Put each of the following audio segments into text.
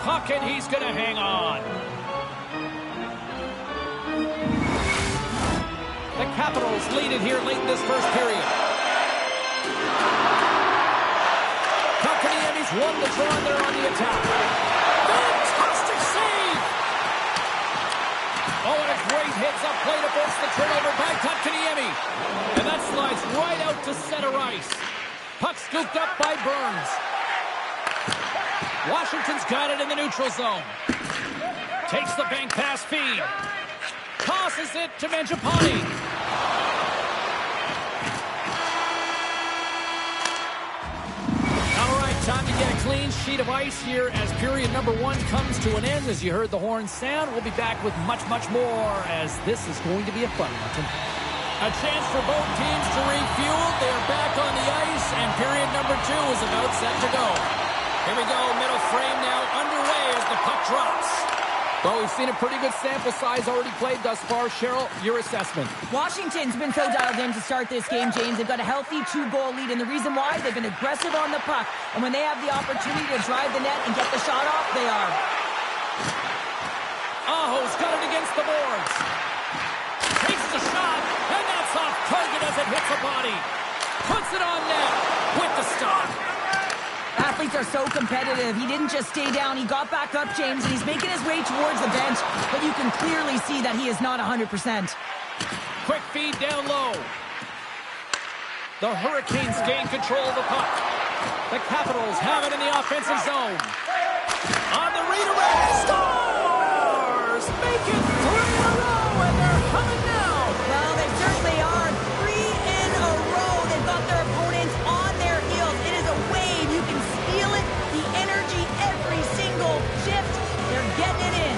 puck, and he's going to hang on. The Capitals lead it here late in this first period. Kotkaniemi's won the draw, and they're on the attack. Fantastic save! Oh, and a great hits up play to force the turnover by Kotkaniemi. And that slides right out to center ice. Puck scooped up by Burns. Washington's got it in the neutral zone. Takes the bank pass feed. Tosses it to Mangiapane. All right, time to get a clean sheet of ice here as period number 1 comes to an end. As you heard the horn sound, we'll be back with much, much more as this is going to be a fun one. A chance for both teams to refuel. They're back on the ice, and period number 2 is about set to go. Here we go, middle frame now underway as the puck drops. Well, we've seen a pretty good sample size already played thus far. Cheryl, your assessment. Washington's been so dialed in to start this game, James. They've got a healthy 2-goal lead, and the reason why, they've been aggressive on the puck. And when they have the opportunity to drive the net and get the shot off, they are. Aho's got it against the boards. Takes the shot, and that's off target as it hits the body. Puts it on net with the stop. Athletes are so competitive. He didn't just stay down. He got back up, James, and he's making his way towards the bench, but you can clearly see that he is not 100%. Quick feed down low. The Hurricanes gain control of the puck. The Capitals have it in the offensive zone. On the redirect, scores! Make it 3 in a row, and they're coming now. Well, they certainly are. 3 in a row. They've got their opponents on their heels. It is a wave. You can feel it, the energy, every single shift. They're getting it in.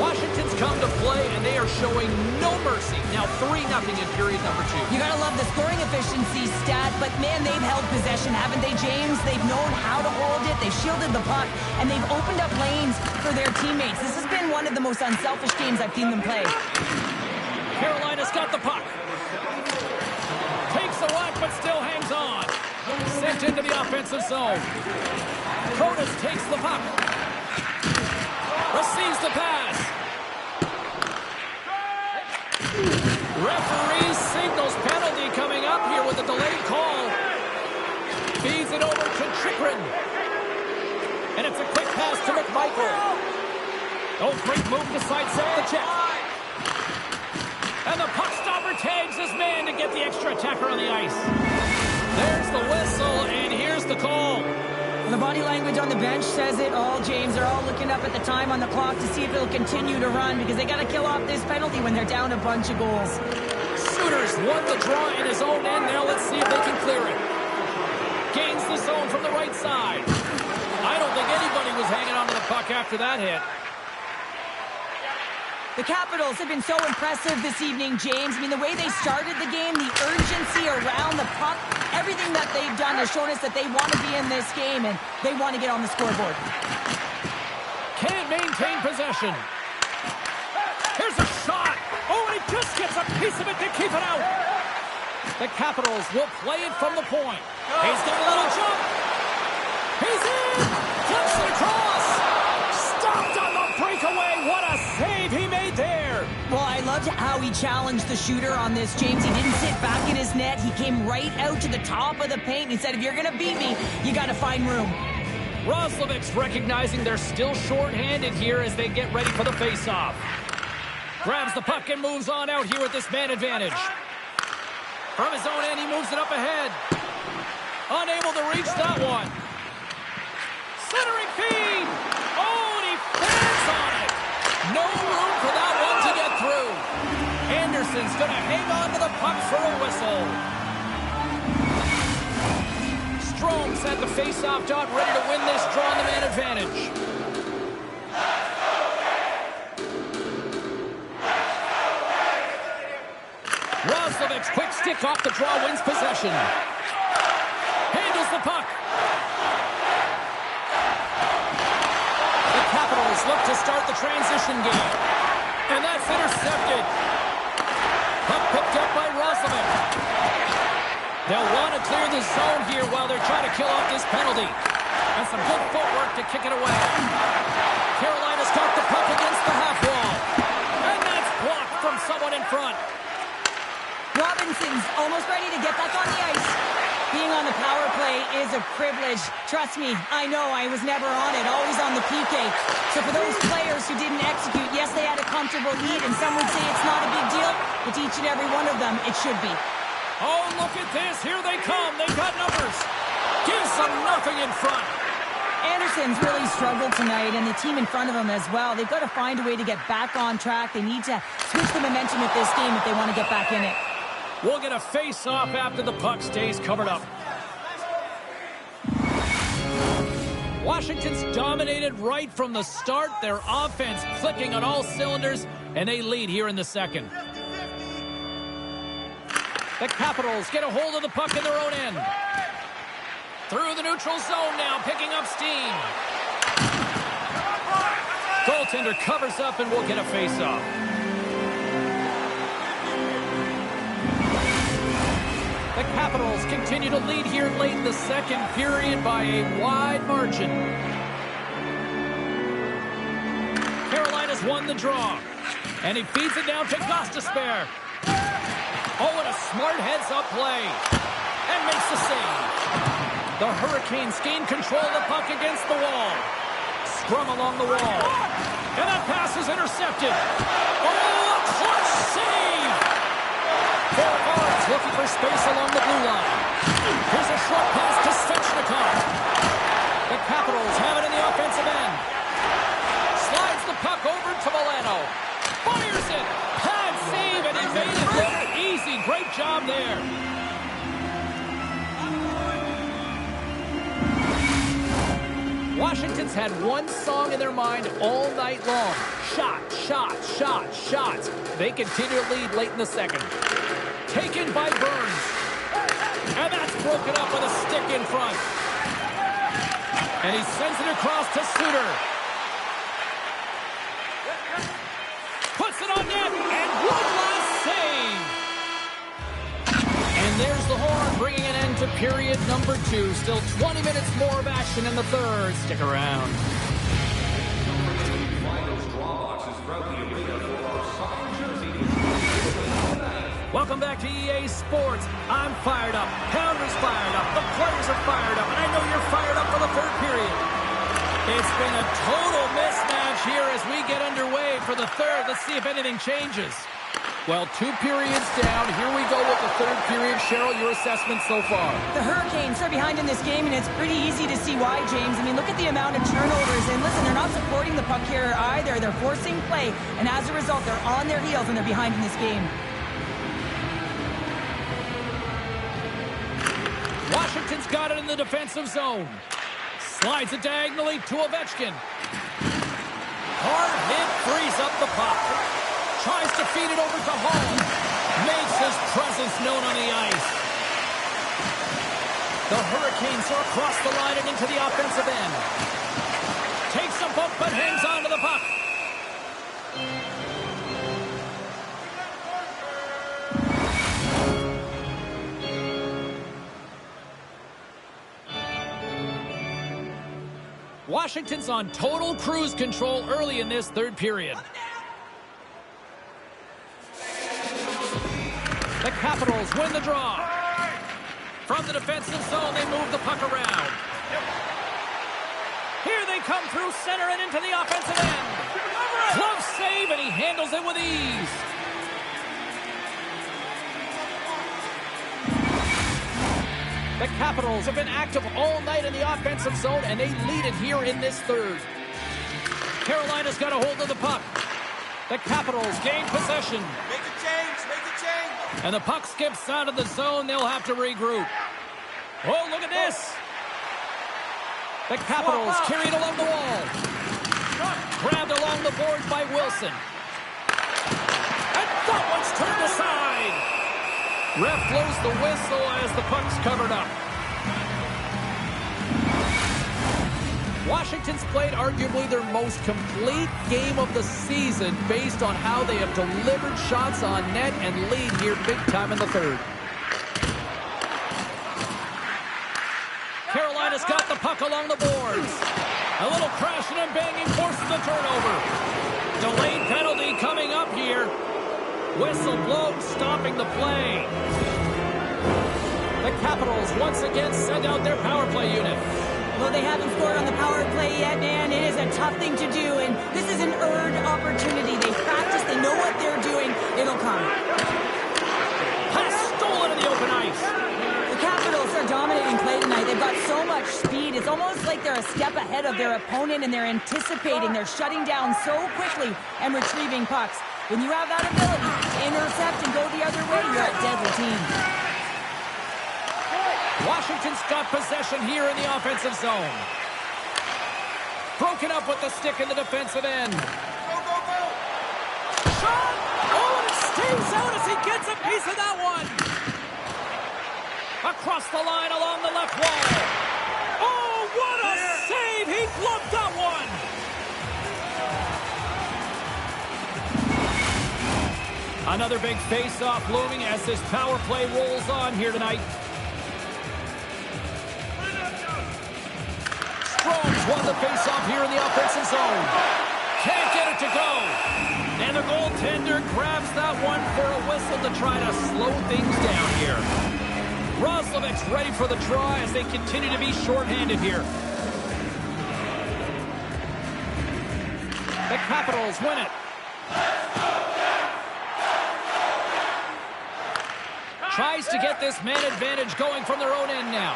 Washington's come to play, and they are showing no mercy. Now 3-0 in period number 2. You gotta love the scoring efficiency stat, but man, they've held possession, haven't they, James? They've known how to hold it, they've shielded the puck, and they've opened up lanes for their teammates. This has been one of the most unselfish games I've seen them play. Carolina's got the puck. Takes a whack, but still hangs on. Sent into the offensive zone. Protas takes the puck. Receives the pass. Referee signals penalty coming up here with a delayed call. Feeds it over to Chikrin. And it's a quick pass to McMichael. Oh, great move to sidestep the check. And the puck stopper tags his man to get the extra attacker on the ice. There's the whistle, and here's the call. The body language on the bench says it all, James. They're all looking up at the time on the clock to see if it'll continue to run because they got to kill off this penalty when they're down a bunch of goals. Sooners won the draw in his own end. Now let's see if they can clear it. Gains the zone from the right side. I don't think anybody was hanging on to the puck after that hit. The Capitals have been so impressive this evening, James. I mean, the way they started the game, the urgency around the puck, everything that they've done has shown us that they want to be in this game and they want to get on the scoreboard. Can't maintain possession. Here's a shot. Oh, and he just gets a piece of it to keep it out. The Capitals will play it from the point. He's got a little jump. He's in. Flips it across. Stopped on the breakaway. What a save he made there. Well, I loved how he challenged the shooter on this, James. He didn't sit back in his net. He came right out to the top of the paint. He said, if you're going to beat me, you got to find room. Roslovic's recognizing they're still short-handed here as they get ready for the face-off. Grabs the puck and moves on out here with this man advantage. From his own end, he moves it up ahead. Unable to reach that one. Centering feed. Oh, and he fans on it. No room for that one to get through. Anderson's going to hang on to the puck for a whistle. Strome's at the face-off dot, ready to win this draw on the man advantage. Roslovic's quick stick off the draw wins possession. Handles the puck. The Capitals look to start the transition game. And that's intercepted. Puck picked up by Roslovic. They'll want to clear the zone here while they're trying to kill off this penalty. And some good footwork to kick it away. Carolina's got the puck against the half wall. And that's blocked from someone in front. Robinson's almost ready to get back on the ice. Being on the power play is a privilege. Trust me, I know I was never on it, always on the PK. So for those players who didn't execute, yes, they had a comfortable lead, and some would say it's not a big deal, but each and every one of them, it should be. Oh, look at this. Here they come. They've got numbers. Gives them nothing in front. Anderson's really struggled tonight, and the team in front of him as well. They've got to find a way to get back on track. They need to switch the momentum with this game if they want to get back in it. We'll get a face-off after the puck stays covered up. Washington's dominated right from the start. Their offense clicking on all cylinders, and they lead here in the second. The Capitals get a hold of the puck in their own end. Through the neutral zone now, picking up steam. Goaltender covers up, and we'll get a face-off. The Capitals continue to lead here late in the second period by a wide margin. Carolina's won the draw. And he feeds it down to Gostisbehere. Oh, and a smart heads-up play. And makes the save. The Hurricanes gain control of the puck against the wall. Scrum along the wall. And that pass is intercepted. Oh, a clutch save! Forwards looking for space along the blue line. Here's a short pass to Svechnikov. The Capitals have it in the offensive end. Slides the puck over to Milano. Fires it. Pad save, and he made it look easy. Great job there. Washington's had one song in their mind all night long. Shot, shot, shot, shots. They continue to lead late in the second. Taken by Burns. And that's broken up with a stick in front. And he sends it across to Suter. Puts it on net. And one last save. And there's the horn, bringing an end to period number 2. Still 20 minutes more of action in the third. Stick around. Welcome back to EA Sports. I'm fired up. Pounder's fired up. The players are fired up. And I know you're fired up for the third period. It's been a total mismatch here as we get underway for the third. Let's see if anything changes. Well, 2 periods down. Here we go with the third period. Cheryl, your assessment so far? The Hurricanes are behind in this game, and it's pretty easy to see why, James. I mean, look at the amount of turnovers. And listen, they're not supporting the puck here either. They're forcing play. And as a result, they're on their heels, and they're behind in this game. Washington's got it in the defensive zone. Slides it diagonally to Ovechkin. Hard hit, frees up the puck. Tries to feed it over to Hall. Makes his presence known on the ice. The Hurricanes are across the line and into the offensive end. Takes a bump but hangs on to the puck. Washington's on total cruise control early in this third period. The Capitals win the draw. From the defensive zone, they move the puck around. Here they come through center and into the offensive end. Glove save, and he handles it with ease. The Capitals have been active all night in the offensive zone, and they lead it here in this third. Carolina's got a hold of the puck. The Capitals gain possession. Make a change, make a change. And the puck skips out of the zone. They'll have to regroup. Oh, look at this. The Capitals carried along the wall. Grabbed along the boards by Wilson. And that one's turned aside. Ref blows the whistle as the puck's covered up. Washington's played arguably their most complete game of the season based on how they have delivered shots on net and lead here big time in the third. puck along the boards. A little crashing and banging forces the turnover. Delayed penalty coming up here. Whistle blown, stopping the play. The Capitals once again send out their power play unit. Well, they haven't scored on the power play yet, man. It is a tough thing to do, and this is an earned opportunity. They practice, they know what they're doing. It'll come. Pass stolen in the open ice. The Capitals are dominating play tonight. They've got so much speed. It's almost like they're a step ahead of their opponent, and they're anticipating. They're shutting down so quickly and retrieving pucks. When you have that ability to intercept and go the other way, you're a deadly team. Washington's got possession here in the offensive zone. Broken up with the stick in the defensive end. Go, go, go! Shot! Oh, and it stays out as he gets a piece of that one. Across the line along the left wall. Oh, what a save! He gloved that one. Another big face-off looming as this power play rolls on here tonight. Strome's won the face-off here in the offensive zone. Can't get it to go. And the goaltender grabs that one for a whistle to try to slow things down here. Roslovic's ready for the draw as they continue to be shorthanded here. The Capitals win it. Tries to get this man advantage going from their own end now.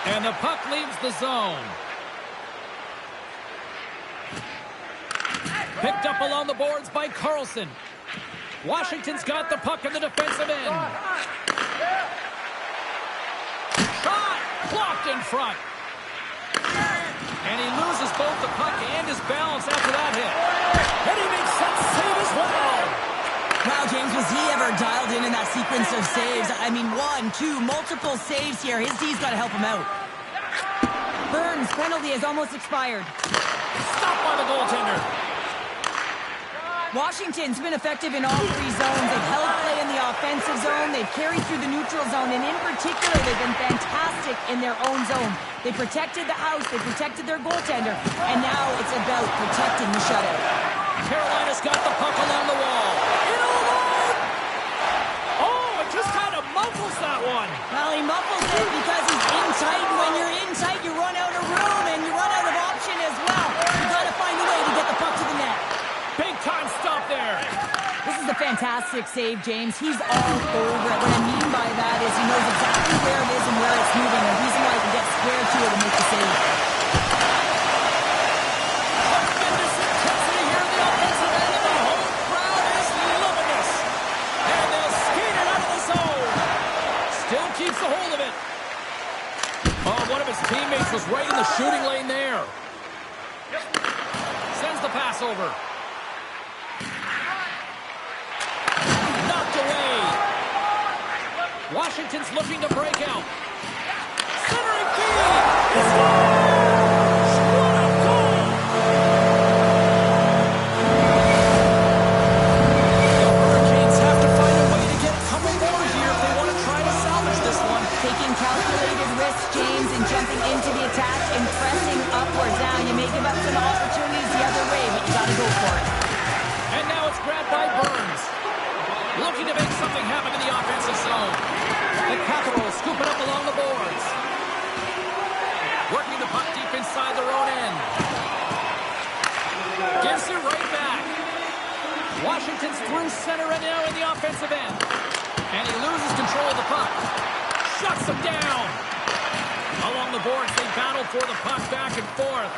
And the puck leaves the zone. Picked up along the boards by Carlson. Washington's got the puck in the defensive end. Shot! Blocked in front. And he loses both the puck and his balance after that hit. And he makes that save as well. Wow, James, was he ever dialed in that sequence of saves? I mean, 1, 2, multiple saves here. His D's got to help him out. Burns' penalty has almost expired. Stopped by the goaltender. Washington's been effective in all 3 zones. They've held play in the offensive zone. They've carried through the neutral zone. And in particular, they've been fantastic in their own zone. They protected the house. They protected their goaltender. And now it's about protecting the shutout. Carolina's got the puck along the wall. Just kind of muffles that one. Well, he muffles it because he's in tight. When you're in tight, you run out of room and you run out of option as well. You got to find a way to get the puck to the net. Big time stop there. This is a fantastic save, James. He's all over it. What I mean by that is he knows exactly where it is and where it's moving. The reason why he can get square to it and make the save. Tremendous intensity here in the offensive end, and the whole crowd is loving this. And they'll skate it out of the zone. Still keeps a hold of it. Oh, one of his teammates was right in the shooting lane there. Sends the pass over. Knocked away. Washington's looking to break out. Centering feed. He scores! What a goal! The Hurricanes have to find a way to get a couple more here if they want to try to salvage this one. Taking calculated risks, James, and jumping into the attack and pressing upwards. Now, you may give up some opportunities the other way, but you got to go for it. And now it's grabbed by Burns. Looking to make something happen in the offensive zone. The Capitals scoop it up along the boards. Working the puck deep inside their own end. Gives it right back. Washington's through center and now in the offensive end. And he loses control of the puck. Shuts him down. Along the boards, they battle for the puck back and forth.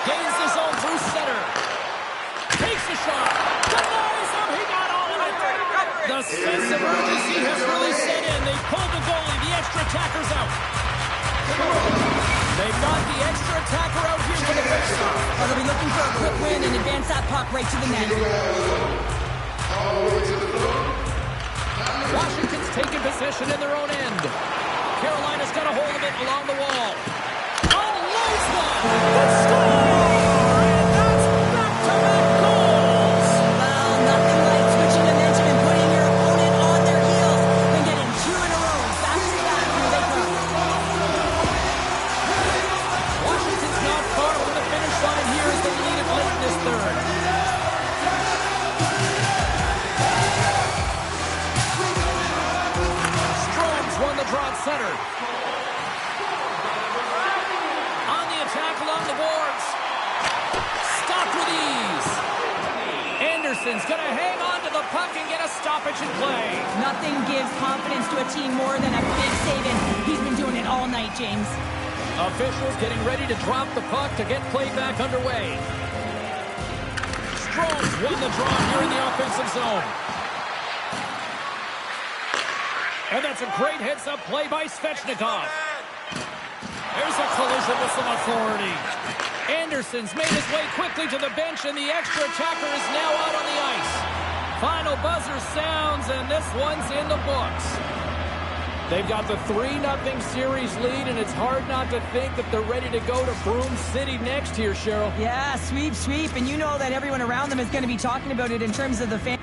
Gains the zone through center. Takes the shot. Denies him. He got all of it. The sense of urgency has really set in. They pulled the goalie. The extra attacker's out. They've got the extra attacker out here for the faceoff. Well, they'll be looking for a quick win and advance that puck right to the net. Washington's taking possession in their own end. Carolina's got a hold of it along the wall. Unloads one. Good score! And that's back-to-back goals. Well, nothing like switching momentum and putting your opponent on their heels and getting 2 in a row. Back to back. center. On the attack along the boards. Stopped with ease. Anderson's going to hang on to the puck and get a stoppage in play. Nothing gives confidence to a team more than a big save, and he's been doing it all night, James. Officials getting ready to drop the puck to get play back underway. Strome's won the draw here in the offensive zone. And that's a great heads-up play by Svechnikov. There's a collision with some authority. Anderson's made his way quickly to the bench, and the extra attacker is now out on the ice. Final buzzer sounds, and this one's in the books. They've got the 3-0 series lead, and it's hard not to think that they're ready to go to Broome City next here, Cheryl. Yeah, sweep, and you know that everyone around them is going to be talking about it in terms of the fan.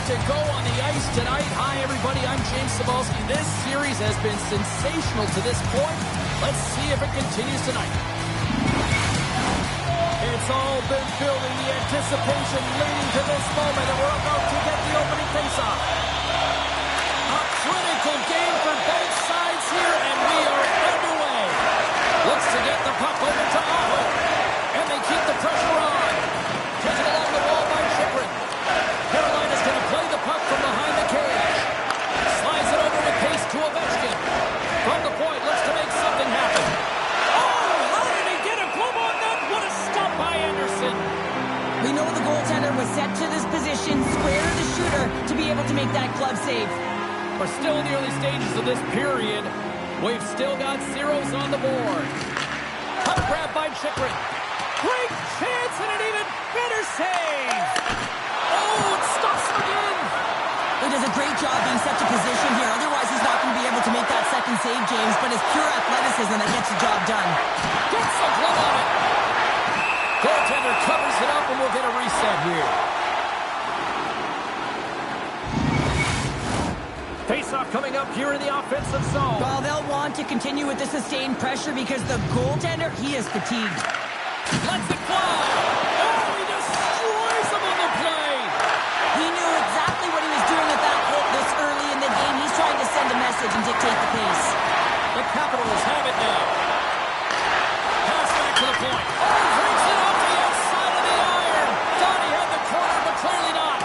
To go on the ice tonight. Hi, everybody. I'm James Cybulski. This series has been sensational to this point. Let's see if it continues tonight. It's all been building, the anticipation leading to this moment, and we're about to get the opening faceoff. A critical game for both sides here, and we are underway. Looks to get the puck over to Aho, and they keep the pressure on. Taken along the wall by Chychrun. Carolina's going to play the puck from behind the cage. Slides it over with pace to Ovechkin. From the point, looks to make something happen. Oh, how did he get a glove on that? What a stop by Anderson. We know the goaltender was set to this position, square to the shooter, to be able to make that glove save. We're still in the early stages of this period. We've still got zeros on the board. Puck grab by Chychrun. Great chance and an even better save. Oh, it stops him again. He does a great job being set to position here. Otherwise, he's not going to be able to make that second save, James. But it's pure athleticism that gets the job done. Gets the glove on it. Goaltender covers it up, and we'll get a reset here. Face-off coming up here in the offensive zone. Well, they'll want to continue with the sustained pressure because the goaltender, he is fatigued. Lets it fly. Oh, he destroys him on the play. He knew exactly what he was doing with that hit this early in the game. He's trying to send a message and dictate the pace. The Capitals have it now. Pass back to the point. Oh, he breaks it off the outside of the iron. Thought he had the corner, but clearly not.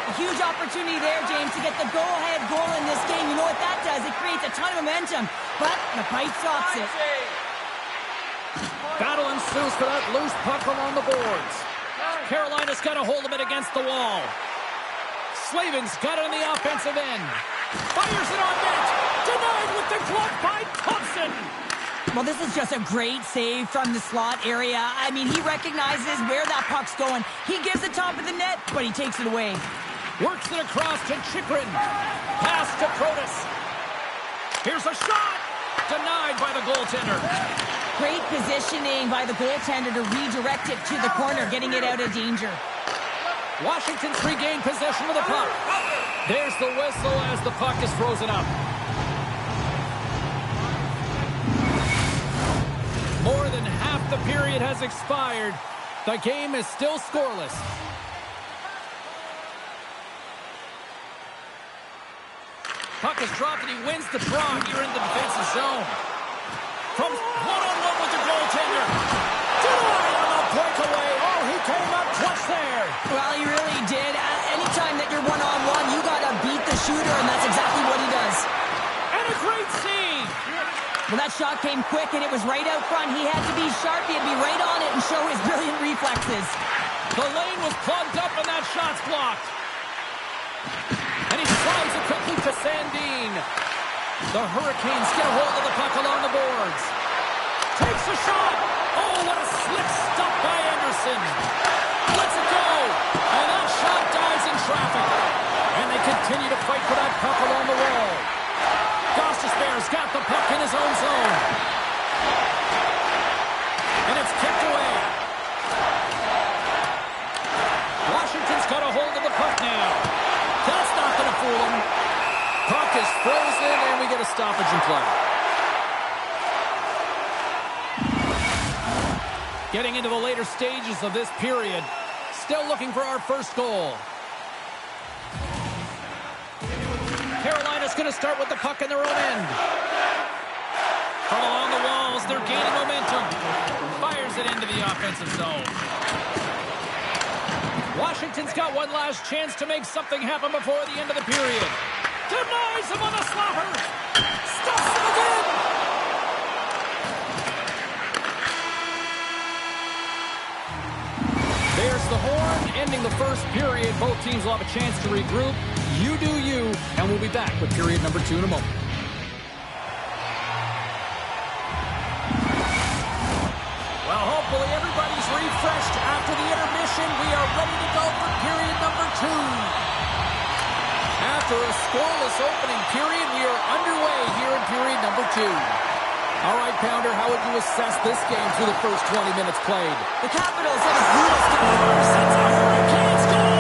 A huge opportunity there, James, to get the go-ahead goal in this game. You know what that does? It creates a ton of momentum. But the pipe stops it. Battle ensues for that loose puck along the boards. Carolina's got a hold of it against the wall. Slavin's got it on the offensive end. Fires it on net. Denied with the glove by Thompson. Well, this is just a great save from the slot area. I mean, he recognizes where that puck's going. He gives the top of the net, but he takes it away. Works it across to Chychrun. Pass to Protas. Here's a shot. Denied by the goaltender. Great positioning by the goaltender to redirect it to the corner, getting it out of danger. Washington's regained possession of the puck. There's the whistle as the puck is frozen up. More than half the period has expired. The game is still scoreless. Puck is dropped and he wins the draw here in the defensive zone. From one-on-one with the goaltender. Denied on the breakaway. Oh, he came up clutch there. Well, he really did. Anytime that you're one-on-one, you got to beat the shooter, and that's exactly what he does. And a great save. Well, that shot came quick, and it was right out front. He had to be sharp. He had to be right on it and show his brilliant reflexes. The lane was plugged up, and that shot's blocked. And he slides it quickly to Sandin. The Hurricanes get a hold of the puck along the boards. Takes a shot. Oh, what a slick stop by Anderson. Lets it go. And that shot dies in traffic. And they continue to fight for that puck along the wall. Gostisbehere's got the puck in his own zone. And it's kicked away. Washington's got a hold of the puck now. That's not going to fool him. Puck is frozen, and we get a stoppage in play. Getting into the later stages of this period. Still looking for our first goal. Carolina's going to start with the puck in their own end. From along the walls, they're gaining momentum. Fires it into the offensive zone. Washington's got one last chance to make something happen before the end of the period. Denies him on a slapper. Stops him again. There's the horn, ending the first period. Both teams will have a chance to regroup. You do you, and we'll be back with period number 2 in a moment. Well, hopefully everybody's refreshed after the intermission. We are ready to go for period number 2. After a scoreless opening period, we are underway here in period number 2. All right, Pounder, how would you assess this game through the first 20 minutes played? The Capitals have a brutal start. It's a Hurricanes goal!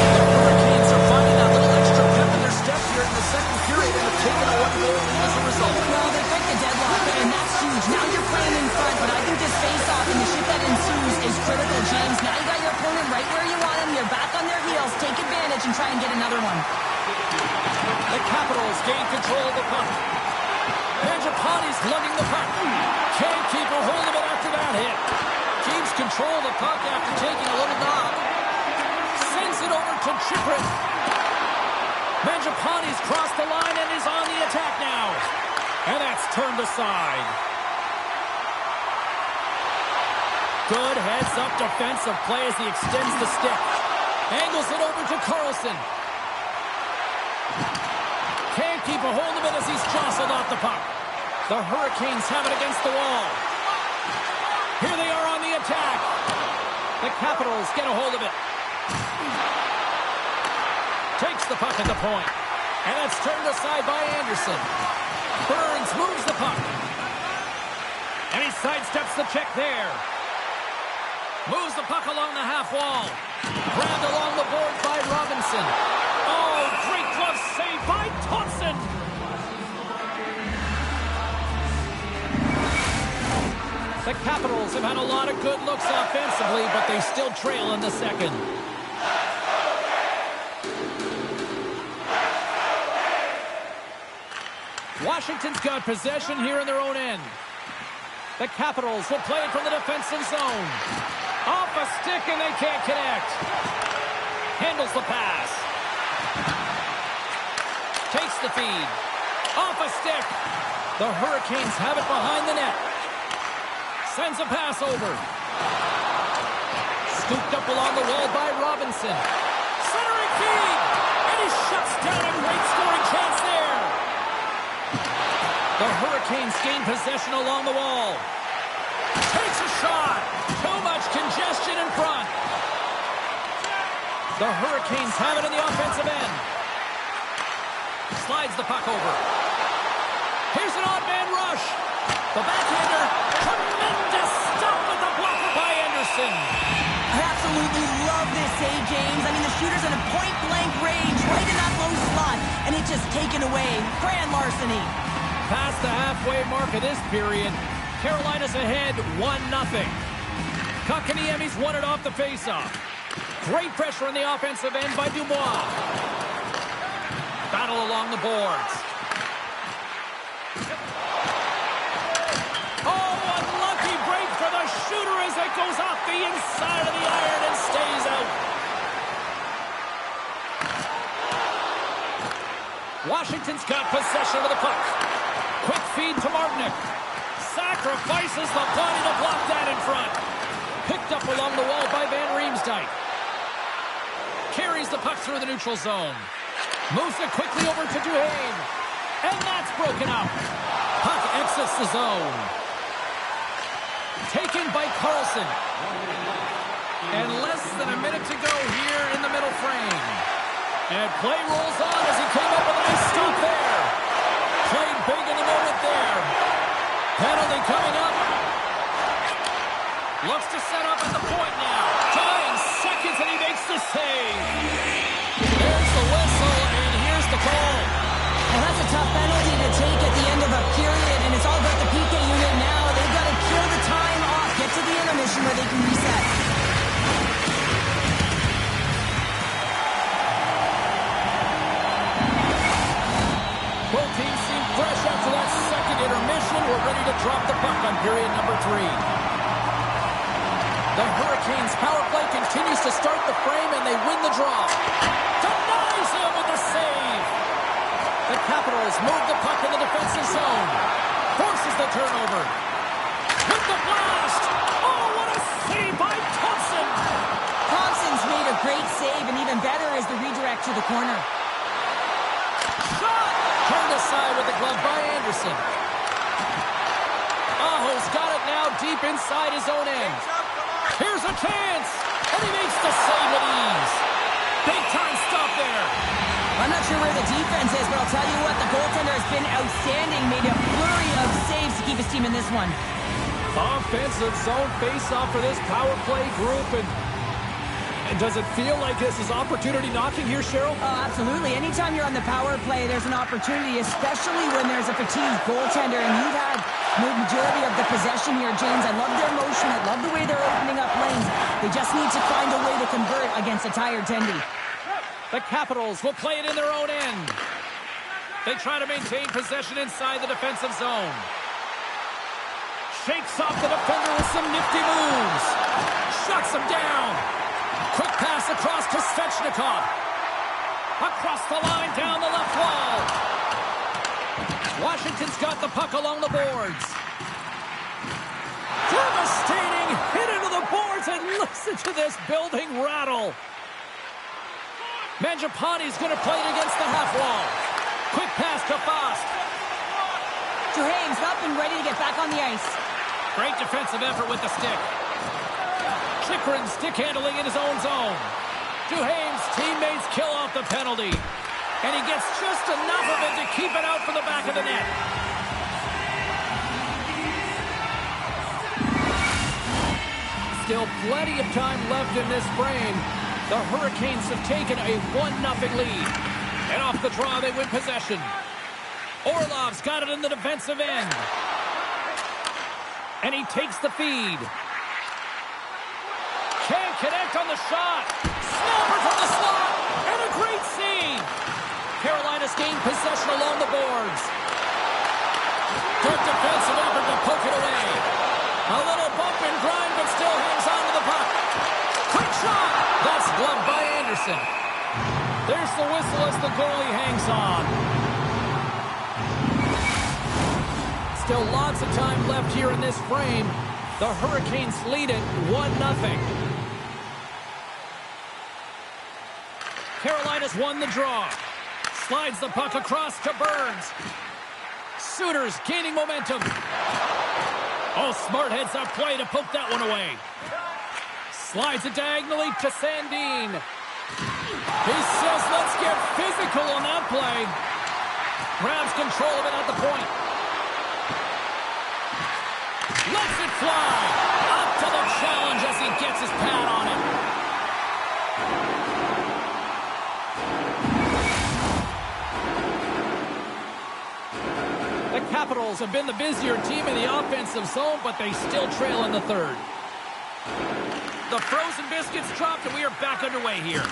The Hurricanes are finding that little extra pep in their step here in the second period and have taken a 1-goal lead as a result. Well, they break the deadlock, and that's huge. Now you're playing in front, but I think this face-off and the shit that ensues is critical, James. Now you got your opponent right where you want them. You're back on their heels. Take advantage and try and get another one. The Capitals gain control of the puck. Mangiapane's lugging the puck. Can't keep a hold of it after that hit. Keeps control of the puck after taking a little knock. Sends it over to Chychrun. Mangiapane's crossed the line and is on the attack now. And that's turned aside. Good heads-up defensive play as he extends the stick. Angles it over to Carlson. Can't keep a hold of it as he's jostled off the puck. The Hurricanes have it against the wall. Here they are on the attack. The Capitals get a hold of it. Takes the puck at the point. And that's turned aside by Anderson. Burns moves the puck. And he sidesteps the check there. Moves the puck along the half wall. Grabbed along the board by Robinson. Oh, great glove save by Thompson. The Capitals have had a lot of good looks offensively, but they still trail in the second. Washington's got possession here in their own end. The Capitals will play it from the defensive zone. Off a stick and they can't connect. Handles the pass. Takes the feed. Off a stick. The Hurricanes have it behind the net. Sends a pass over. Scooped up along the wall by Robinson. Centering feed. And he shuts down a great scoring chance there. The Hurricanes gain possession along the wall. Takes a shot. Too much congestion in front. The Hurricanes have it in the offensive end. Slides the puck over. Here's an odd man rush. The backhander. Tremendous stop with the blocker by Anderson. I absolutely love this save, James. I mean, the shooter's in a point-blank range right in that low slot, and it's just taken away. Grand larceny. Past the halfway mark of this period, Carolina's ahead 1-0. Kotkaniemi's won it off the faceoff. Great pressure on the offensive end by Dubois. Battle along the boards. Oh, unlucky break for the shooter as it goes off the inside of the iron and stays out. Washington's got possession of the puck. Quick feed to Martinic. Sacrifices the body to block that in front. Picked up along the wall by Van Riemsdyk. the puck through the neutral zone. Moves it quickly over to Duhaime. And that's broken up. Puck exits the zone. Taken by Carlson. And less than a minute to go here in the middle frame. And play rolls on as he came up with a nice stop there. Played big in the moment there. Penalty coming up. Looks to set up at the point now. Tying seconds and he makes the save. There's the whistle and here's the call. And that's a tough penalty to take at the end of a period, and it's all about the PK unit now. They've got to kill the time off, get to the intermission where they can reset. Both teams seem fresh after that second intermission. We're ready to drop the puck on period number 3. The Hurricanes' power play continues to start the frame, and they win the draw. Denies him with the save. The Capitals move the puck in the defensive zone. Forces the turnover. With the blast. Oh, what a save by Thompson. Thompson's made a great save, and even better is the redirect to the corner. Shot. Turned aside with the glove by Anderson. Aho's got it now deep inside his own end. Here's a chance. And he makes the save with ease. Big time stop there. I'm not sure where the defense is, but I'll tell you what, the goaltender has been outstanding. Made a flurry of saves to keep his team in this one. Offensive zone face-off for this power play group. And does it feel like this is opportunity knocking here, Cheryl? Oh, absolutely. Anytime you're on the power play, there's an opportunity, especially when there's a fatigued goaltender. And you've had the majority of the possession here, James. I love their motion. I love the way they're opening up lanes. They just need to find a way to convert against a tired Tendy. The Capitals will play it in their own end. They try to maintain possession inside the defensive zone. Shakes off the defender with some nifty moves. Shuts him down. Quick pass across to Svechnikov. Across the line, down the left wall. Washington's got the puck along the boards. Devastating hit into the boards, and listen to this building rattle. Mangiapane's going to play it against the half wall. Quick pass to Fast. Duhaime's up and ready to get back on the ice. Great defensive effort with the stick. Chikrin stick handling in his own zone. Duhaime's teammates kill off the penalty. And he gets just enough of it to keep it out from the back of the net. Still plenty of time left in this frame. The Hurricanes have taken a 1-0 lead. And off the draw, they win possession. Orlov's got it in the defensive end. And he takes the feed. Can't connect on the shot. Snapper from the slot. And a great save. Carolina's gained possession along the boards. Good defensive effort to poke it away. A little bump and grind, but still hangs on to the puck. Quick shot. That's gloved by Anderson. There's the whistle as the goalie hangs on. Still lots of time left here in this frame. The Hurricanes lead it 1-0. Carolina's won the draw. Slides the puck across to Burns. Sooners gaining momentum. Oh, smart heads-up play to poke that one away. Slides it diagonally to Sandin. He says, let's get physical on that play. Grabs control of it at the point. Lets it fly. Up to the challenge as he gets his pad on it. The Capitals have been the busier team in the offensive zone, but they still trail in the third. The frozen biscuits dropped, and we are back underway here.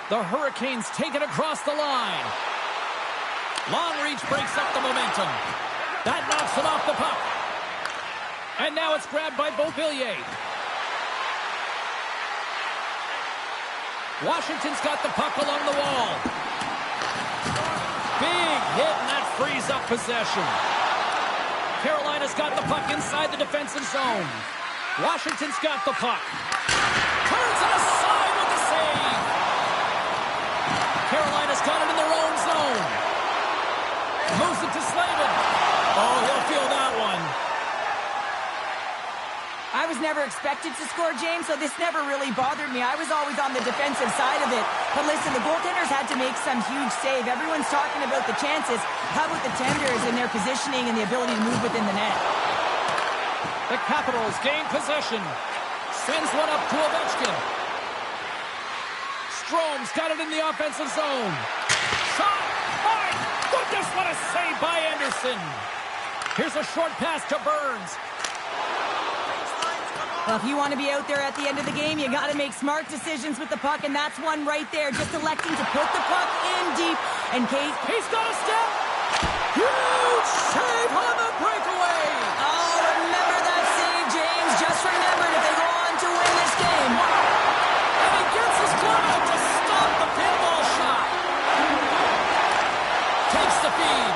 The Hurricanes take it across the line. Long reach breaks up the momentum. That knocks it off the puck. And now it's grabbed by Beauvillier. Washington's got the puck along the wall. Big hit, and that frees up possession. Carolina's got the puck inside the defensive zone. Washington's got the puck. Turns it aside with the Carolina's got it in their own zone. Moves it to Slavin. Oh, he'll feel that one. I was never expected to score, James, so this never really bothered me. I was always on the defensive side of it. But listen, the goaltenders had to make some huge save. Everyone's talking about the chances. How about the tenders and their positioning and the ability to move within the net? The Capitals gain possession. Sends one up to Ovechkin. Strome's got it in the offensive zone. Shot! My goodness, what a save by Anderson. Here's a short pass to Burns. Well, if you want to be out there at the end of the game, you got to make smart decisions with the puck, and that's one right there. Just electing to put the puck in deep. And Kate, he's got a step. Huge save on the breakaway. Oh, remember that save, James. Just remember it if they go on to win this game. And he gets his glove out to stop the pinball shot. Takes the feed.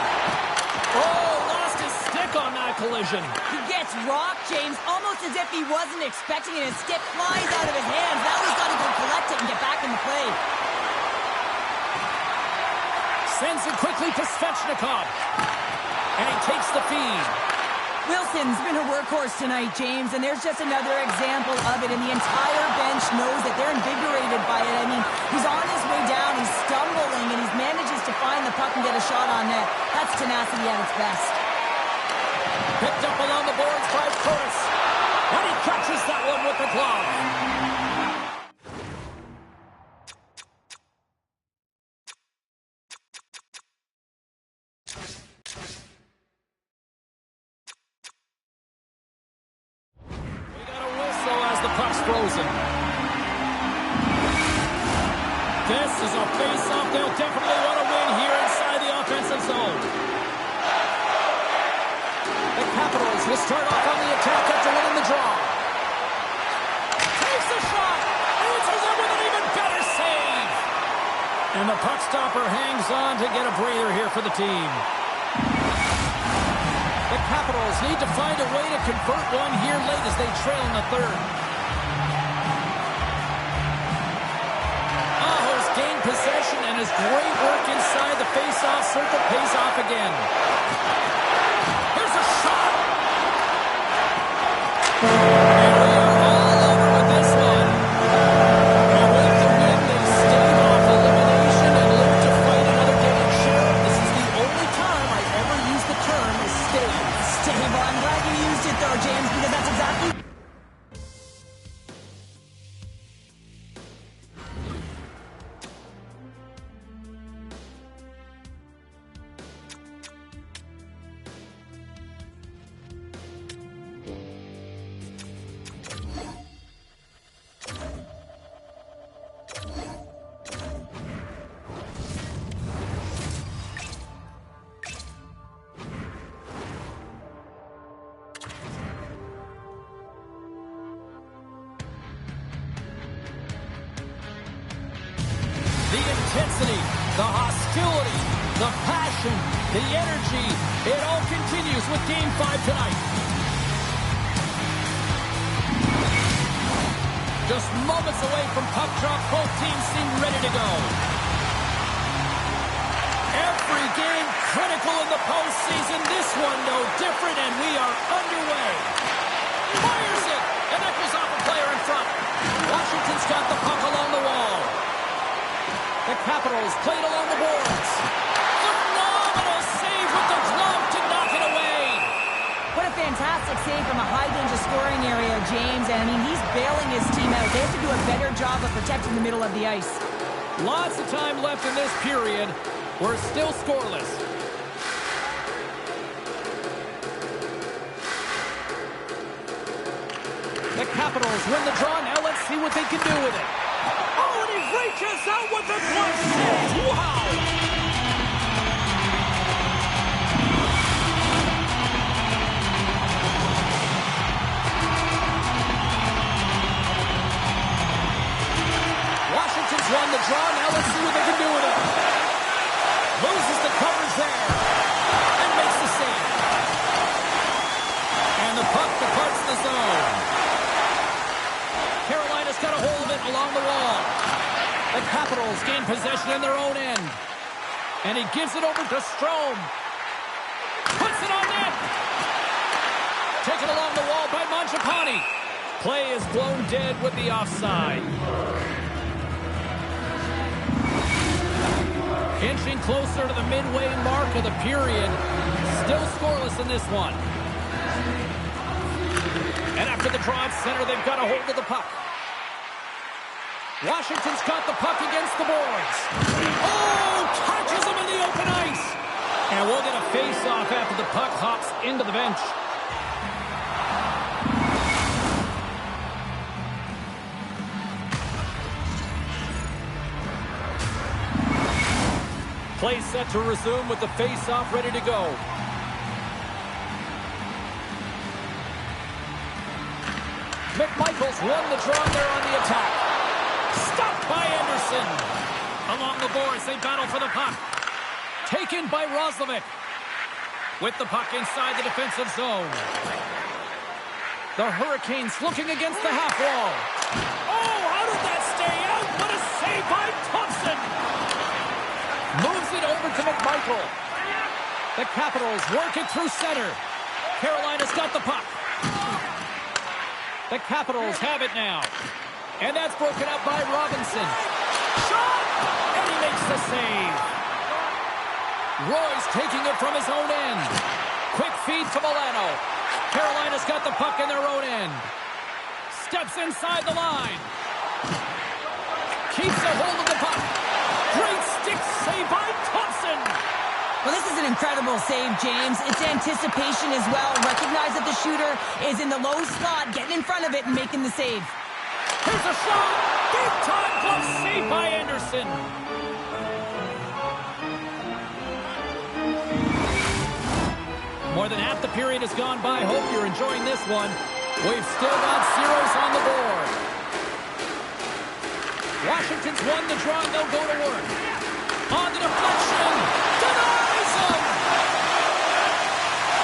Oh, lost his stick on that collision. He gets rocked, James, almost as if he wasn't expecting it. His stick flies out of his hands. Now he's got to go collect it and get back in the play. Sends it quickly to Svechnikov. And he takes the feed. Wilson's been a workhorse tonight, James, and there's just another example of it. And the entire bench knows that they're invigorated by it. I mean, he's on his way down, he's stumbling, and he manages to find the puck and get a shot on net. That's tenacity at its best. Picked up along the boards by Curtis. And he catches that one with the glove. We got a whistle as the puck's frozen. This is a face-off they'll definitely want to win here inside the offensive zone. The Capitals will start off on the attack after winning the draw. Takes a shot. Answers it with an even better save. And the puck stopper hangs on to get a breather here for the team. The Capitals need to find a way to convert one here late as they trail in the third. Aho's gained possession and his great work inside the face-off circle pays off again. Here's a shot. And we are all over with this one. And with the win, they stave off elimination and look to fight another game. Sheriff, this is the only time I've ever used the term stave. Stave, well, I'm glad you used it, though, James, because that's exactly... The intensity, the hostility, the passion, the energy, it all continues with Game 5 tonight. Just moments away from puck drop, both teams seem ready to go. Every game critical in the postseason, this one no different, and we are underway. Fires it, and that goes off a player in front. Washington's got the puck along the wall. The Capitals played along the boards. Phenomenal save with the glove to knock it away. What a fantastic save from a high-danger scoring area, James. And, I mean, he's bailing his team out. They have to do a better job of protecting the middle of the ice. Lots of time left in this period. We're still scoreless. The Capitals win the draw. Now let's see what they can do with it. Oh, and he reaches out with the glove save. Wow! Washington's won the draw. Now let's see what they can do with it. Loses the covers there. And makes the save. And the puck departs the zone. Carolina's got a hold of it along the wall. The Capitals gain possession in their own end. And he gives it over to Strome. Puts it on net. Taken along the wall by Mangiapane. Play is blown dead with the offside. Inching closer to the midway mark of the period. Still scoreless in this one. And after the draw at center, they've got a hold of the puck. Washington's got the puck against the boards. Oh, catches him in the open ice. And we'll get a face-off after the puck hops into the bench. Play set to resume with the face-off ready to go. McMichael's won the draw there on the attack. Stopped by Anderson. Along the boards, they battle for the puck. Taken by Roslovic. With the puck inside the defensive zone. The Hurricanes looking against the half wall. Oh, how did that stay out? What a save by Thompson. Moves it over to McMichael. The Capitals work it through center. Carolina's got the puck. The Capitals have it now. And that's broken up by Robinson. Shot! And he makes the save. Roy's taking it from his own end. Quick feed to Milano. Carolina's got the puck in their own end. Steps inside the line. Keeps a hold of the puck. Great stick save by Thompson. Well, this is an incredible save, James. It's anticipation as well. Recognize that the shooter is in the low slot, getting in front of it and making the save. Here's a shot. Big time glove save by Anderson. More than half the period has gone by. Hope you're enjoying this one. We've still got zeros on the board. Washington's won the draw, and they'll go to work. On the deflection. Denies him.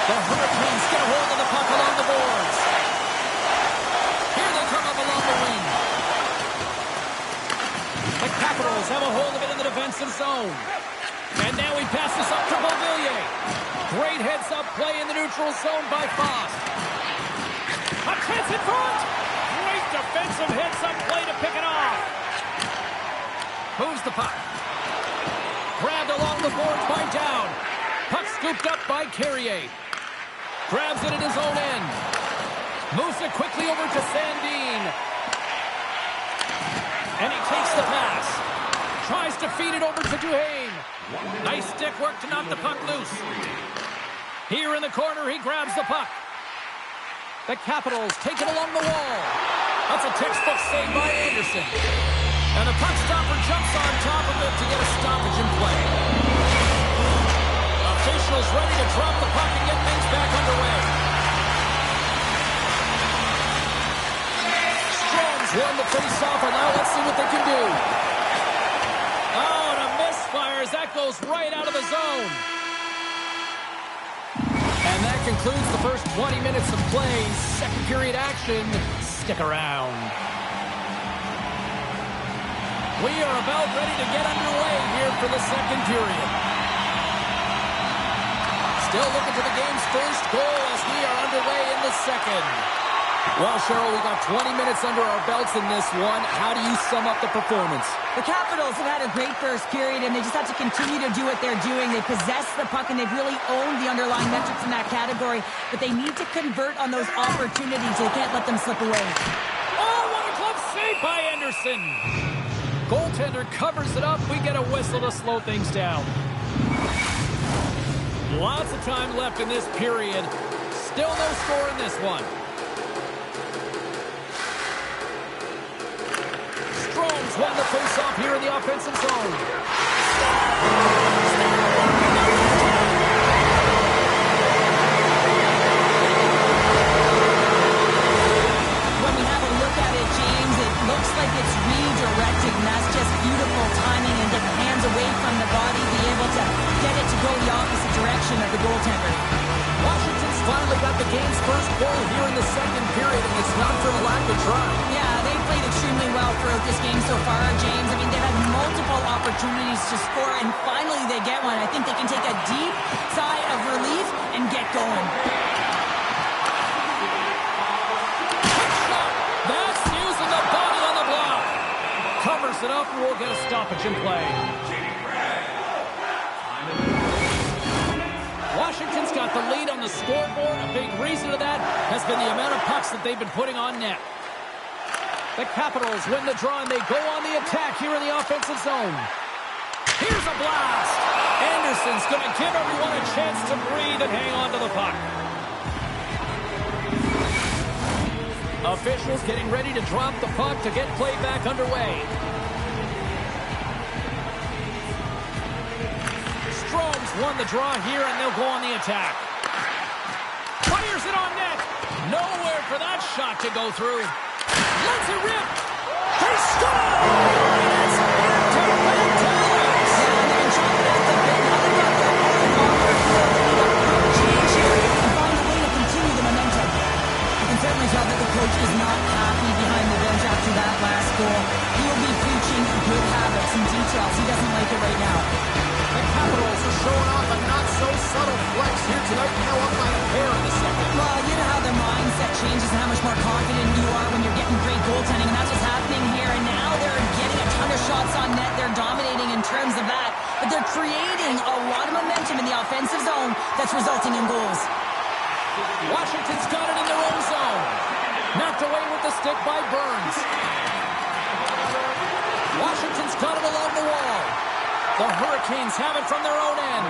The Hurricanes get a hold of the puck along the boards. Here they come up along the wing. The Capitals have a hold of it in the defensive zone. And now he passes up to Beauvillier. Great heads-up play in the neutral zone by Fost. A chance in front. Great defensive heads-up play to pick it off. Moves the puck. Grabbed along the boards by Down. Puck scooped up by Carrier. Grabs it at his own end. Moves it quickly over to Sandin. And he takes the pass. Tries to feed it over to Duhaime. Nice stick work to knock the puck loose. Here in the corner, he grabs the puck. The Capitals take it along the wall. That's a textbook save by Anderson. And the puck stopper jumps on top of it to get a stoppage in play. Officials ready to drop the puck and get things back underway. Strome's won the face-off, and now let's see what they can do. Oh, and a misfires. That goes right out of the zone. And that concludes the first 20 minutes of play. Second period action. Stick around. We are about ready to get underway here for the second period. Still looking for the game's first goal as we are underway in the second. Well, Cheryl, we got 20 minutes under our belts in this one. How do you sum up the performance? The Capitals have had a great first period, and they just have to continue to do what they're doing. They possess the puck, and they've really owned the underlying metrics in that category, but they need to convert on those opportunities. They can't let them slip away. Oh, what a glove save by Anderson. Goaltender covers it up. We get a whistle to slow things down. Lots of time left in this period. Still no score in this one. Strome's won the face-off here in the offensive zone. When we have a look at it, James, it looks like it's redirected, and that's just beautiful timing and get the hands away from the body, be able to get it to go the opposite direction of the goaltender. Washington's finally got the game's first goal here in the second period, and it's not for a lack of trying. Yeah, they played extremely well throughout this game so far, James. I mean, they've had multiple opportunities to score, and finally they get one. I think they can take a deep sigh of relief and get going. That's using the body on the block. Covers it up, and we'll get a stoppage in play. Washington's got the lead on the scoreboard. A big reason to that has been the amount of pucks that they've been putting on net. The Capitals win the draw, and they go on the attack here in the offensive zone. Here's a blast. Anderson's going to give everyone a chance to breathe and hang on to the puck. Officials getting ready to drop the puck to get play back underway. Strome's won the draw here, and they'll go on the attack. Fires it on net. Nowhere for that shot to go through. Lets it rip. He scores! Into Fantastic! Yeah, they've been chopping at the bit. Now they've got the change here and find a way to continue the momentum. You can certainly tell that the coach is not happy behind the bench after that last goal. He will be preaching good habits and details. He doesn't like it right now. The Capitals are showing off a not-so-subtle flex here tonight, now up by a pair in the second. Well, you know how their mindset changes and how much more confident you are when you're getting great goaltending, and that's what's happening here. And now they're getting a ton of shots on net. They're dominating in terms of that, but they're creating a lot of momentum in the offensive zone that's resulting in goals. Washington's got it in their own zone. Knocked away with the stick by Burns. Washington's got it along the wall. The Hurricanes have it from their own end.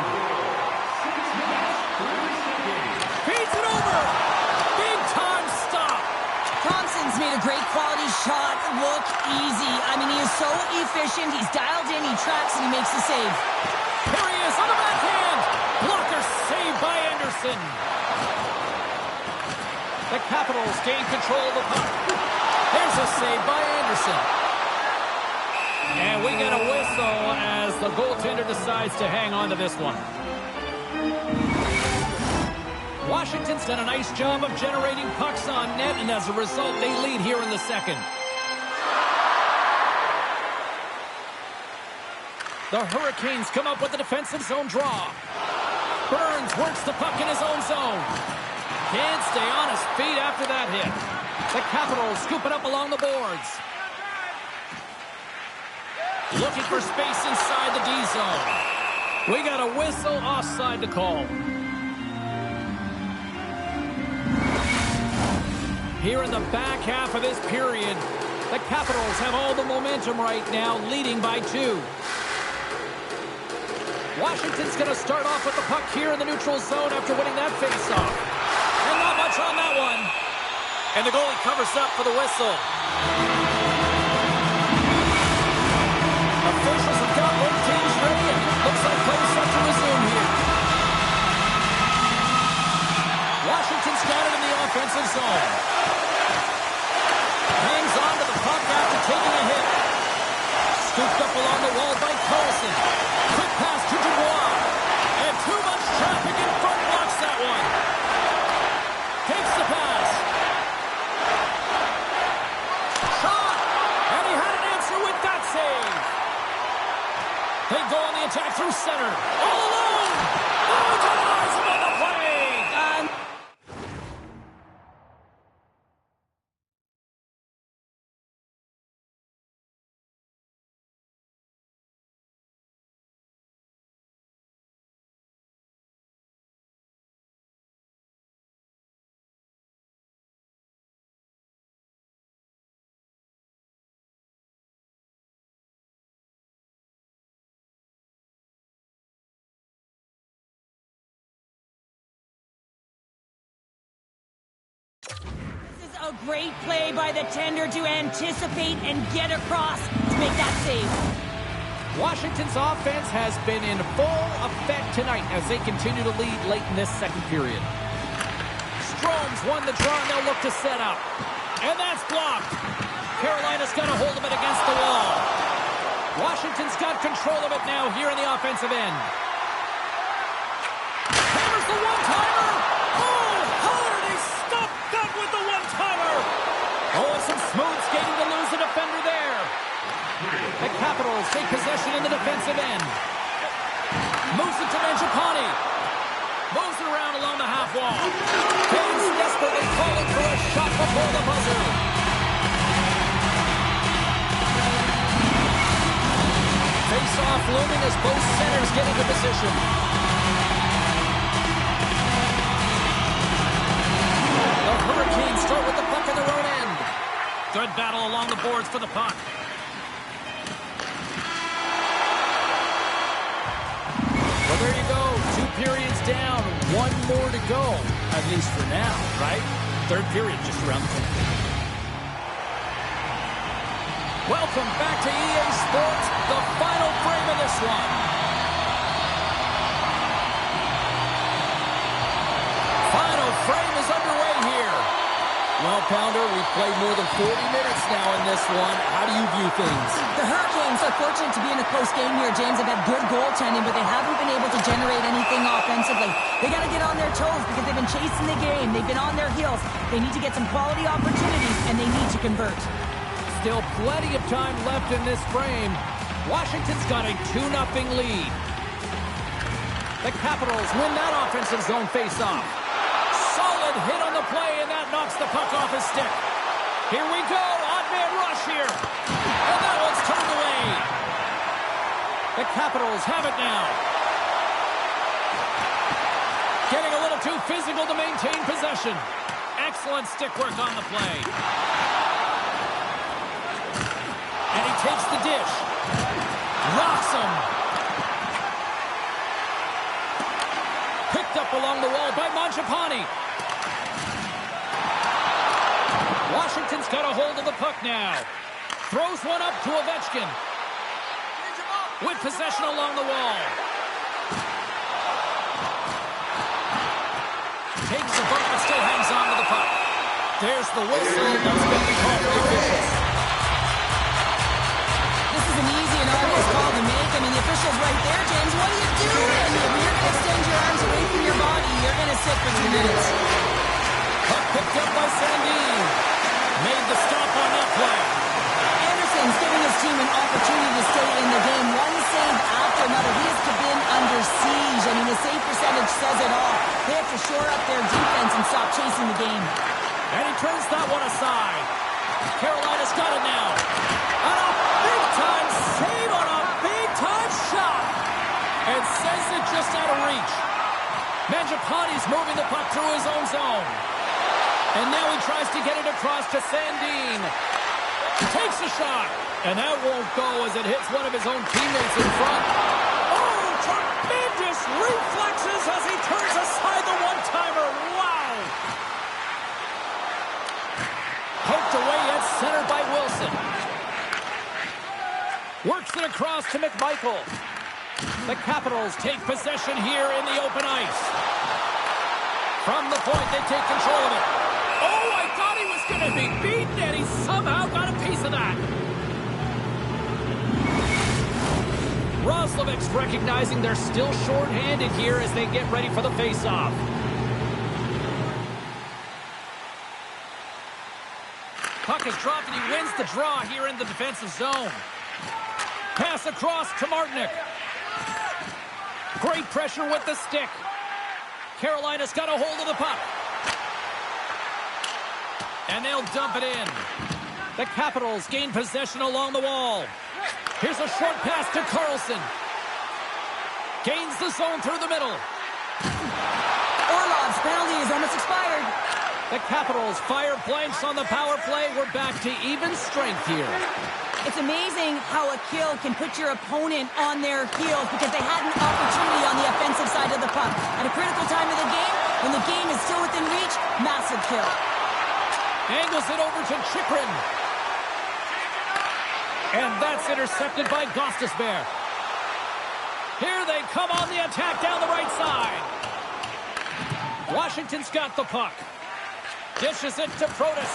Feeds it over. Big time stop. Thompson's made a great quality shot look easy. I mean, he is so efficient. He's dialed in, he tracks, and he makes the save. Here he is on the backhand. Blocker saved by Anderson. The Capitals gain control of the puck. There's a save by Anderson. And we get a whistle as the goaltender decides to hang on to this one. Washington's done a nice job of generating pucks on net, and as a result, they lead here in the second. The Hurricanes come up with a defensive zone draw. Burns works the puck in his own zone. Can't stay on his feet after that hit. The Capitals scoop it up along the boards. Looking for space inside the D zone. We got a whistle offside to call. Here in the back half of this period, the Capitals have all the momentum right now, leading by 2. Washington's going to start off with the puck here in the neutral zone after winning that faceoff. And not much on that one. And the goalie covers up for the whistle. Officials have got both teams ready, and looks like play set to resume here. Washington's got it in the offensive zone. Hangs on to the puck after taking a hit. Scooped up along the wall by Carlson. Quick pass to Dubois. And too much traffic in front blocks that one. Takes the pass. Shot! And he had an answer with that save. They go on the attack through center. All alone! Oh, denies him on the play! A great play by the tender to anticipate and get across to make that save. Washington's offense has been in full effect tonight as they continue to lead late in this second period. Strome's won the draw, and they'll look to set up. And that's blocked. Carolina's got a hold of it against the wall. Washington's got control of it now here in the offensive end. Hammers the one-timer. Oh, hard! He stopped that with the one-timer. Oh, some smooth skating to lose it The Capitals take possession in the defensive end. Moves it to Mangiapane. Moves it around along the half wall. Canes desperately calling for a shot before the buzzer. Face-off looming as both centers get into position. The Hurricanes start with the puck in their own end. Good battle along the boards for the puck. Well, there you go. 2 periods down. 1 more to go. At least for now, right? Third period just around the corner. Welcome back to EA Sports, the final frame of this one. Final frame is underway here. Well, Pounder, we've played more than 40 minutes now in this one. How do you view things? The Hurricanes are fortunate to be in a close game here, James. They've had good goaltending, but they haven't been able to generate anything offensively. They got to get on their toes because they've been chasing the game. They've been on their heels. They need to get some quality opportunities, and they need to convert. Still plenty of time left in this frame. Washington's got a 2-0 lead. The Capitals win that offensive zone face-off. Solid hit on the play, and that knocks the puck off his stick. Here we go. Odd man rush here. And that one's turned away. The Capitals have it now. Getting a little too physical to maintain possession. Excellent stick work on the play. And he takes the dish. Rocks him. Picked up along the wall by Mangiapane. Washington's got a hold of the puck now. Throws one up to Ovechkin. With possession along the wall. Takes the bump but still hangs on to the puck. There's the whistle. That's going to be called for the officials. This is an easy and obvious call to make. I mean, the official's right there, James. What are you doing? If you're going to extend your arms away from your body, you're going to sit for 2 minutes. Puck picked up by Sandin. Made the stop on that play. Anderson's giving his team an opportunity to stay in the game. One save after another. He has been under siege. I mean, the save percentage says it all. They have to shore up their defense and stop chasing the game. And he turns that one aside. Carolina's got it now. And a big-time save on a big-time shot. And sends it just out of reach. Mangiapane's moving the puck through his own zone. And now he tries to get it across to Sandin. Takes a shot. And that won't go as it hits one of his own teammates in front. Oh, tremendous reflexes as he turns aside the one-timer. Wow. Poked away at center by Wilson. Works it across to McMichael. The Capitals take possession here in the open ice. From the point, they take control of it. Oh, I thought he was going to be beaten, and he somehow got a piece of that. Roslovic's recognizing they're still short-handed here as they get ready for the face-off. Puck is dropped, and he wins the draw here in the defensive zone. Pass across to Martinic. Great pressure with the stick. Carolina's got a hold of the puck. And they'll dump it in. The Capitals gain possession along the wall. Here's a short pass to Carlson. Gains the zone through the middle. Orlov's penalty is almost expired. The Capitals fire blanks on the power play. We're back to even strength here. It's amazing how a kill can put your opponent on their heels because they had an opportunity on the offensive side of the puck. At a critical time of the game, when the game is still within reach, massive kill. Angles it over to Chikrin. And that's intercepted by Gostisbehere. Here they come on the attack down the right side. Washington's got the puck. Dishes it to Protas.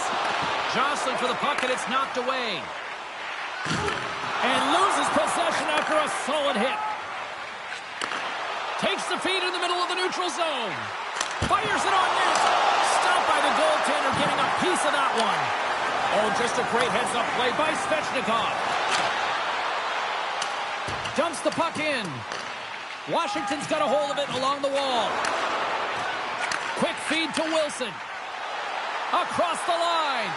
Jostling for the puck, and it's knocked away. And loses possession after a solid hit. Takes the feed in the middle of the neutral zone. Fires it on net. Stopped by the goaltender, getting a piece of that one. Oh, just a great heads-up play by Svechnikov. Dumps the puck in. Washington's got a hold of it along the wall. Quick feed to Wilson. Across the line.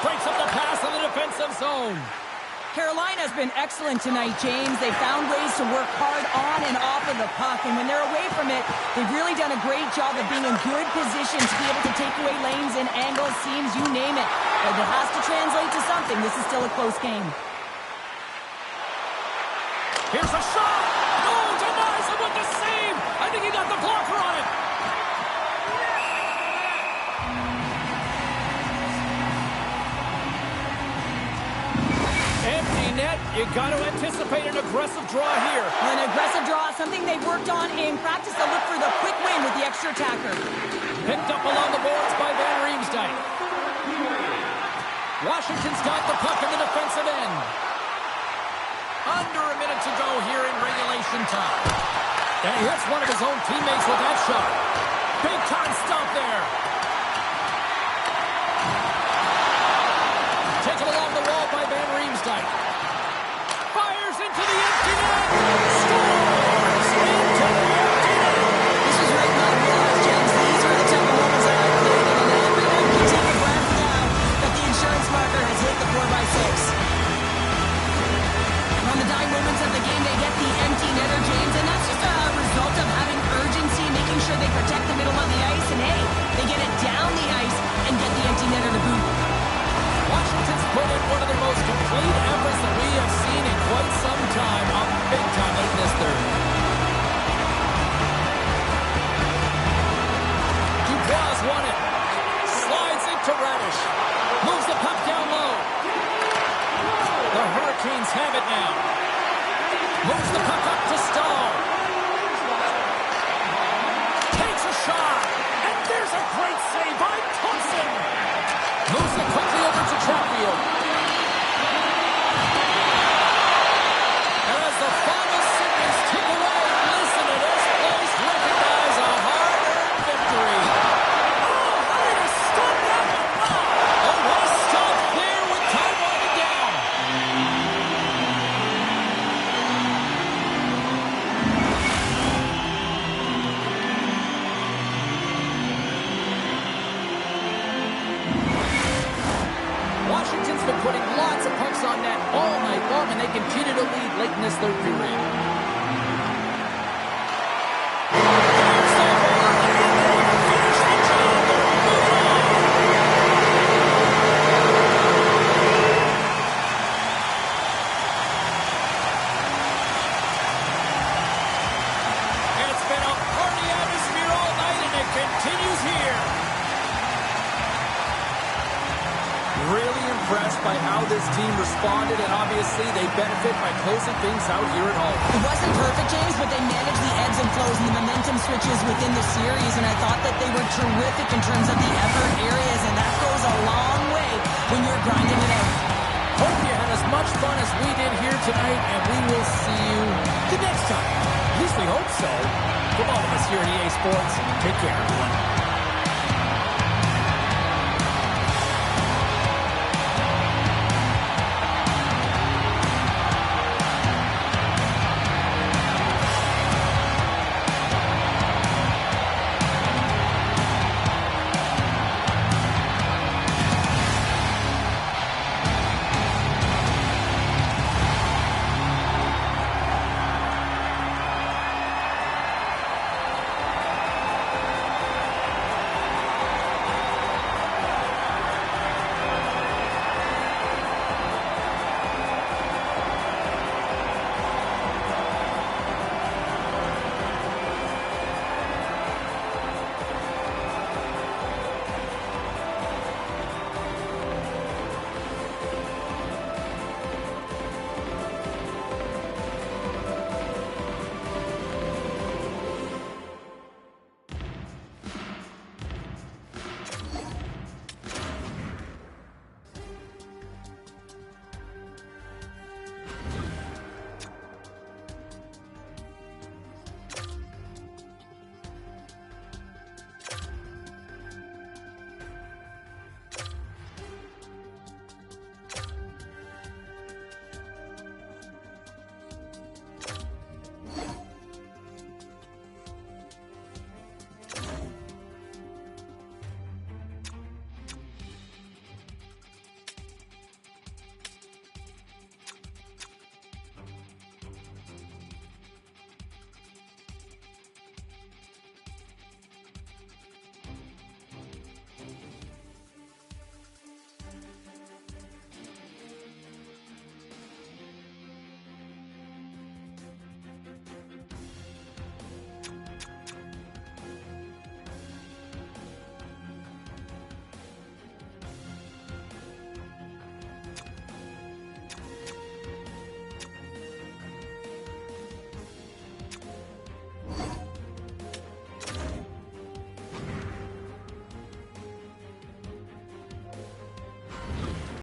Breaks up the pass in the defensive zone. Carolina's been excellent tonight, James. They found ways to work hard on and off of the puck, and when they're away from it, they've really done a great job of being in good position to be able to take away lanes and angles, seams, you name it. But it has to translate to something. This is still a close game. Here's a shot. Oh, denies him with the save. I think he got the blocker on it. Empty net. You got to anticipate an aggressive draw here. An aggressive draw, something they've worked on in practice to look for the quick win with the extra attacker. Picked up along the boards by Van Riemsdyk. Washington's got the puck in the defensive end. Under a minute to go here in regulation time. And he hits one of his own teammates with that shot. Big time stop there. Taken along the wall by Van Riemsdyk. Fires into the empty net. Scores into the empty net. This is right now, realize, James. These are the type of moments that I played in, and everyone can take a breath now that the insurance marker has hit the 4x6. On the dying moments of the game, they get the empty netter, James, and that's just a result of having urgency, making sure they protect the middle of the ice, and hey, they get it down the ice and get the empty netter to boot. Washington's put in one of their most complete efforts that we have seen in quite some time, up big time late in this third. Dubois won it. Slides it to Radish. Moves the puck down low. The Hurricanes have it now. Moves the puck up to Stahl. Takes a shot. And there's a great save by Thompson. Moves it quickly over to Chatfield. And as the final seconds tick away, listen to this place recognize a hard-earned victory. Oh, how did he stop that one? Wow. Oh, what a stop there with time winding down. Washington's been putting lots of pucks on net all night long, and they continue to lead late in this third period. Here's the ball, and they finish the job. Move on. And it's been a party atmosphere all night, and it continues here. Really impressed by how this team responded, and obviously they benefit by closing things out here at home. It wasn't perfect, James, but they managed the ebbs and flows and the momentum switches within the series, and I thought that they were terrific in terms of the effort areas, and that goes a long way when you're grinding it out. Hope you had as much fun as we did here tonight, and we will see you the next time. At least we hope so. From all of us here at EA Sports, take care, everyone.